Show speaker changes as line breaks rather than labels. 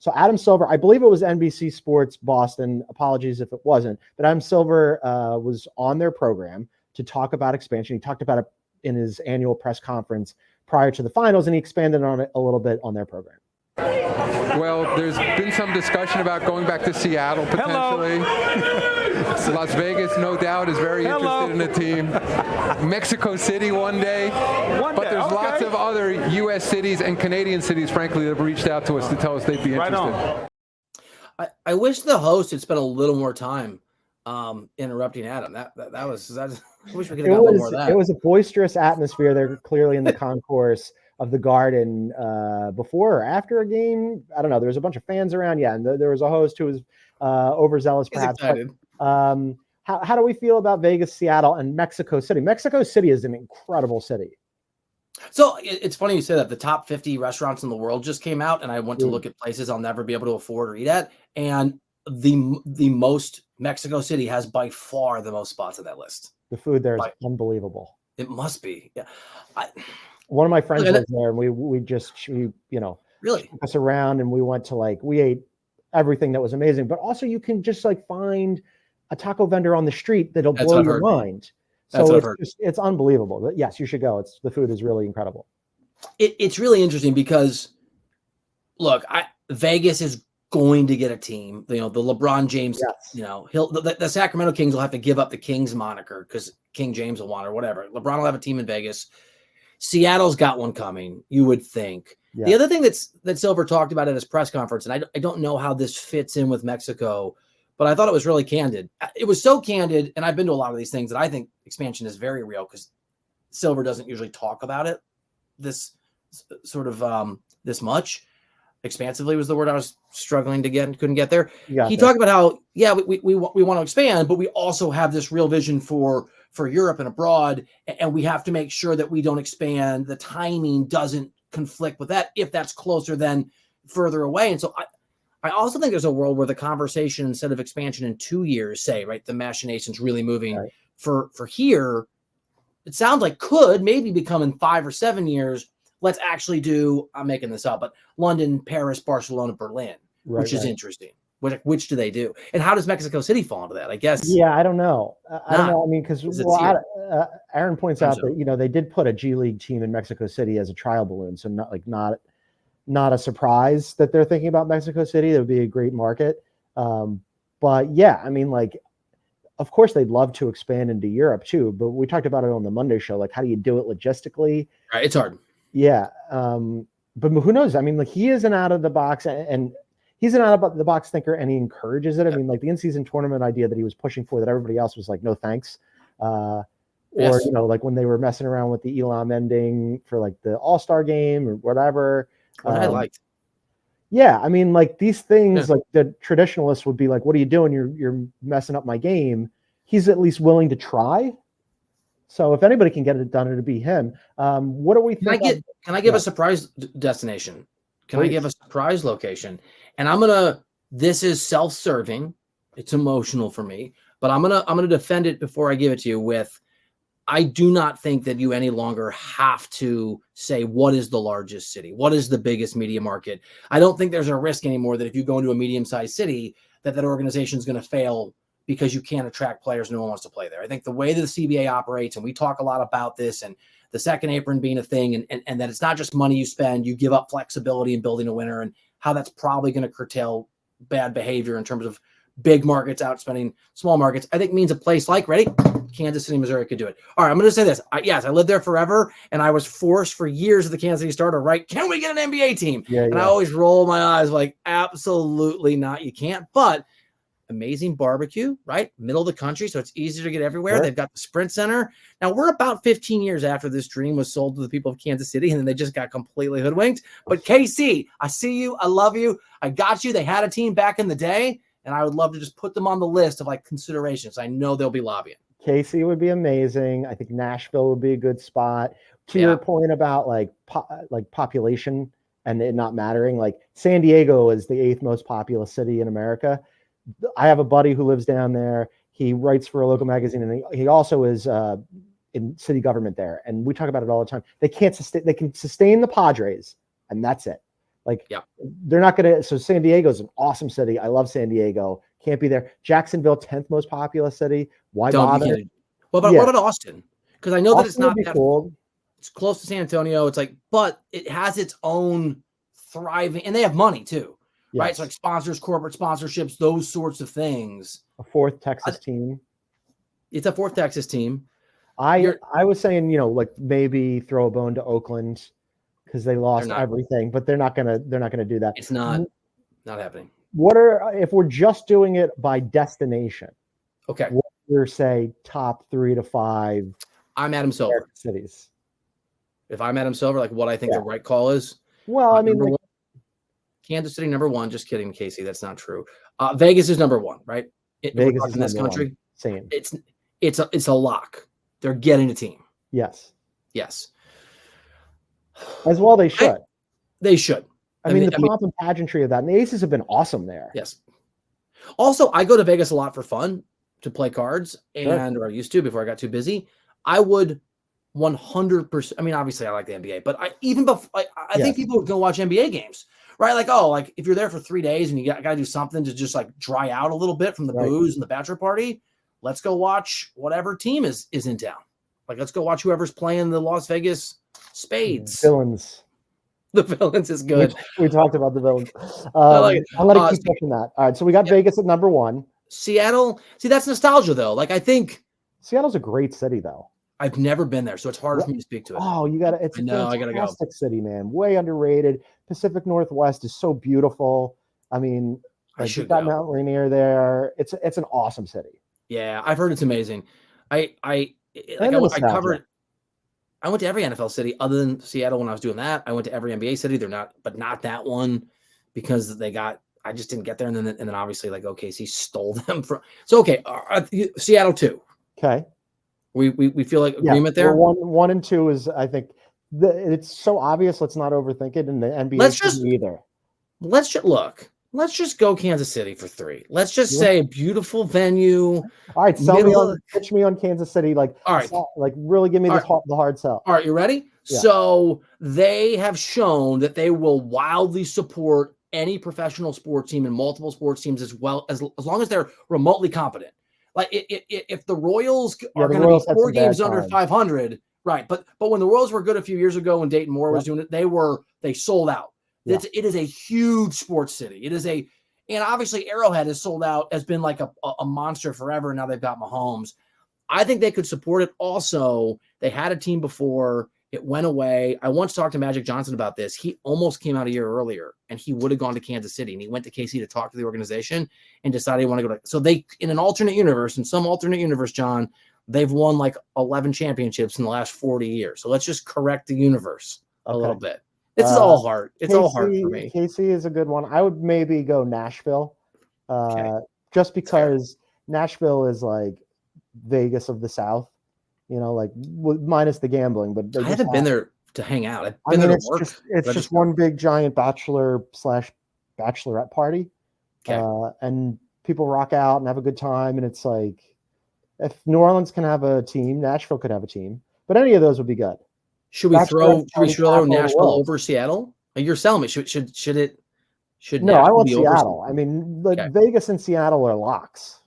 So Adam Silver, I believe it was NBC Sports Boston. Apologies if it wasn't, but Adam Silver was on their program to talk about expansion. He talked about it in his annual press conference prior to the finals, and he expanded on it a little bit on their program.
Well, there's been some discussion about going back to Seattle potentially. Las Vegas, no doubt, is very interested in the team. Mexico City one day. But there's lots of other U.S. cities and Canadian cities, frankly, that have reached out to us to tell us they'd be interested.
I wish the host had spent a little more time interrupting Adam. That was I wish we could have got more of that.
It was a boisterous atmosphere. They're clearly in the concourse of the Garden before or after a game. I don't know. There was a bunch of fans around. Yeah, and there was a host who was overzealous, perhaps. But, how do we feel about Vegas, Seattle, and Mexico City? Mexico City is an incredible city.
So it's funny you say that. The top 50 restaurants in the world just came out, and I went to look at places I'll never be able to afford or eat at. And the most Mexico City has by far the most spots on that list.
The food there is unbelievable.
It must be. Yeah.
One of my friends was there, and we really took us around, and we went to we ate everything that was amazing. But also, you can just find a taco vendor on the street that'll blow your mind. So it's unbelievable. But yes, you should go. The food is really incredible.
It's really interesting because, look, Vegas is going to get a team. The LeBron James. Yes. The Sacramento Kings will have to give up the Kings moniker because King James will want or whatever. LeBron will have a team in Vegas. Seattle's got one coming, you would think. Yeah. The other thing that Silver talked about at his press conference, and I don't know how this fits in with Mexico, but I thought it was really candid. It was so candid, and I've been to a lot of these things, that I think expansion is very real because Silver doesn't usually talk about it this sort of this much. Expansively was the word I was struggling to get and couldn't get there. He talked about how, we want to expand, but we also have this real vision for Europe and abroad, and we have to make sure that we don't expand. The timing doesn't conflict with that if that's closer than further away. And so I also think there's a world where the conversation, instead of expansion in 2 years, say, right, the machination's really moving for here, it sounds like could maybe become in 5 or 7 years. Let's actually do, I'm making this up, but London, Paris, Barcelona, Berlin, which is interesting. Which do they do? And how does Mexico City fall into that? I guess.
Yeah, I don't know. I don't know. I mean, because Aaron points out that, they did put a G League team in Mexico City as a trial balloon. So not a surprise that they're thinking about Mexico City. That would be a great market. But yeah, I mean, of course they'd love to expand into Europe too, but we talked about it on the Monday show. How do you do it logistically?
Right. It's hard.
Yeah. But who knows? I mean, he is an out of the box and he's an out of the box thinker, and he encourages it. I mean, the in-season tournament idea that he was pushing for, that everybody else was like, no, thanks. Or, when they were messing around with the Elam ending for the All-Star game or whatever.
I liked.
Yeah. I mean, these things, the traditionalists would be like, what are you doing? You're messing up my game. He's at least willing to try. So if anybody can get it done, it'd be him. What do we think?
Can I give a surprise destination? Can I give a surprise location? And this is self-serving. It's emotional for me, but I'm going to defend it before I give it to you with, I do not think that you any longer have to say, what is the largest city? What is the biggest media market? I don't think there's a risk anymore that if you go into a medium-sized city, that organization is going to fail because you can't attract players. No one wants to play there. I think the way that the CBA operates, and we talk a lot about this, and the second apron being a thing, and that it's not just money you spend, you give up flexibility in building a winner, and how that's probably going to curtail bad behavior in terms of big markets outspending small markets, I think means a place like, ready, Kansas City, Missouri could do it. All right, I'm going to say this. I lived there forever, and I was forced for years at the Kansas City Star to write, can we get an NBA team? I always roll my eyes absolutely not. You can't, but amazing barbecue, right? Middle of the country, so it's easier to get everywhere. Sure. They've got the Sprint Center. Now, we're about 15 years after this dream was sold to the people of Kansas City, and then they just got completely hoodwinked. But KC, I see you. I love you. I got you. They had a team back in the day, and I would love to just put them on the list of considerations. I know they'll be lobbying.
KC would be amazing. I think Nashville would be a good spot. To your point about population and it not mattering, San Diego is the 8th most populous city in America. I have a buddy who lives down there. He writes for a local magazine, and he also is in city government there. And we talk about it all the time. They can sustain the Padres, and that's it. Like,
yeah,
they're not going to. So San Diego's an awesome city. I love San Diego. Can't be there. Jacksonville, 10th most populous city. Why bother?
What about Austin? Because I know that it's not that cool. It's close to San Antonio. It's like, but it has its own thriving, and they have money too, right? It's like sponsors, corporate sponsorships, those sorts of things.
A fourth Texas team.
It's a fourth Texas team.
I was saying, like maybe throw a bone to Oakland because they lost everything, but they're not gonna do that.
It's not happening.
If we're just doing it by destination?
Okay.
What are say top 3 to 5?
I'm Adam Silver.
Cities.
If I'm Adam Silver, like what I think the right call is.
Well, I mean,
Kansas City #1. Just kidding, Casey. That's not true. Vegas is #1, right?
Vegas is
in this country.
Same.
It's a lock. They're getting a team.
Yes.
As
well, they should.
They should.
I mean, the pomp and pageantry of that. And the Aces have been awesome there.
Yes. Also, I go to Vegas a lot for fun to play cards, or I used to before I got too busy. I would 100%. I mean, obviously, I like the NBA, but I think people would go watch NBA games, right? Like, if you're there for 3 days and you got to do something to just like dry out a little bit from the booze and the bachelor party, let's go watch whatever team is in town. Like, let's go watch whoever's playing the Las Vegas Spades.
Villains.
The Villains is good.
We talked about the Villains. I'm going to keep pushing that. All right, so we got Vegas at #1.
Seattle. See, that's nostalgia, though. Like, I think
Seattle's a great city, though.
I've never been there, so it's hard for me to speak to it.
Oh, you got to. It's a fantastic city, man. Way underrated. Pacific Northwest is so beautiful. I mean, you've got Mount Rainier there. It's an awesome city.
Yeah, I've heard it's amazing. I covered. I went to every NFL city other than Seattle when I was doing that. I went to every NBA city. But not that one because I just didn't get there. And then obviously like OKC stole them from. So okay, Seattle 2.
Okay,
we feel like agreement there.
One and 2 is I think it's so obvious. Let's not overthink it. In the NBA either. Let's just go Kansas City for 3. Let's just say beautiful venue. All right, pitch me on Kansas City. Like, all right, like really give me the hard sell.
All right, you ready? Yeah. So they have shown that they will wildly support any professional sports team and multiple sports teams as long as they're remotely competent. Like if the Royals are going to be 4 games under 500, right? But when the Royals were good a few years ago when Dayton Moore was doing it, they sold out. Yeah. It is a huge sports city. And obviously Arrowhead has sold out, has been like a monster forever. And now they've got Mahomes. I think they could support it. Also, they had a team before it went away. I once talked to Magic Johnson about this. He almost came out a year earlier and he would have gone to Kansas City and he went to KC to talk to the organization and decided he wanted to go so in some alternate universe, John, they've won like 11 championships in the last 40 years. So let's just correct the universe a little bit. It's all hard. It's all hard for me.
KC is a good one. I would maybe go Nashville, just because Nashville is like Vegas of the South, like minus the gambling. But
I haven't been there to hang out. I've been there to work.
It's just one big giant bachelorette party, and people rock out and have a good time. And it's like if New Orleans can have a team, Nashville could have a team. But any of those would be good.
Should we throw Nashville over Seattle? You're selling me. Should it?
No, I want Seattle. I mean, Vegas and Seattle are locks.